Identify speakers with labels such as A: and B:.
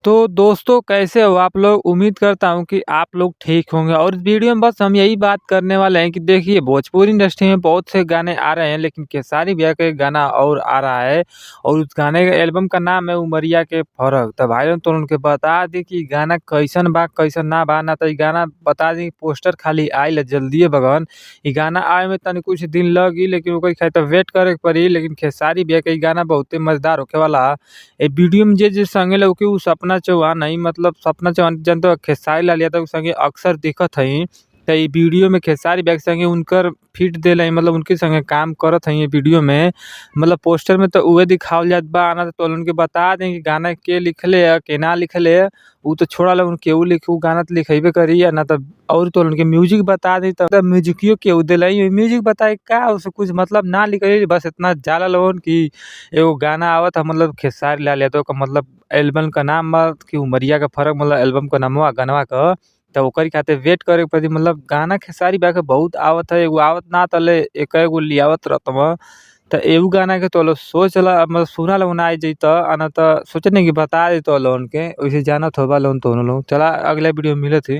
A: तो दोस्तों कैसे हो आप लोग? उम्मीद करता हूँ कि आप लोग ठीक होंगे और इस वीडियो में बस हम यही बात करने वाले हैं कि देखिए भोजपुरी इंडस्ट्री में बहुत से गाने आ रहे हैं लेकिन खेसारी भैया का एक गाना और आ रहा है और उस गाने के एल्बम का नाम है उमरिया के फरक। तो भाई तो उनके बता दी कि गाना कैसन बा कैसन ना बा ना तो इ गाना बता दी पोस्टर खाली आइल जल्दिए बगन इ गाना आए में तनी कुछ दिन लगी लेकिन ओकर खातिर तो वेट करे के पड़ी लेकिन खेसारी भैया के इ गाना बहुते मजेदार होखे वाला। ए वीडियो में जे संगे लौकी उ सपना चौहान हई मतलब सपना चौहान जनता खेसारी लाल यादव के संगे अक्सर दिखत हई। त इ वीडियो में खेसारी भैया के संगे उनकर फिट देले हई मतलब उनके संगे काम करत हई ये वीडियो में। मतलब पोस्टर में तो उहे दिखावल जात बा ना तो उनके बता दें कि गाना के लिखले है के ना लिखले है। उ तो छोड़ा ला केहू लिखे उ गाना तो लिखेबे करी ना तो और तो उनके म्यूजिक बता दी तो म्यूजिकियो केहू देलई म्यूजिक बताई का उसे कुछ मतलब ना लिखई बस इतना जाला लोगन की एगो गाना आवत है मतलब खेसारी लाल यादव का मतलब एल्बम का नाम बा कि उमरिया का फरक मतलब एल्बम का नामवा गानवा क। त ओकरी खातिर वेट करे के पड़ी मतलब गाना खेसारी भैया के बहुत आवत है एगो आवत ना तले एकेगो लियावत रहतव। त एहू गाना के तो लोग सोच ला मतलब सुना लोगन आ जइत ना तो सोचे नहीं कि बता देत लोगन के वैसे जानत होबा लोगन तो लोग चला अगला वीडियो में मिलत ही।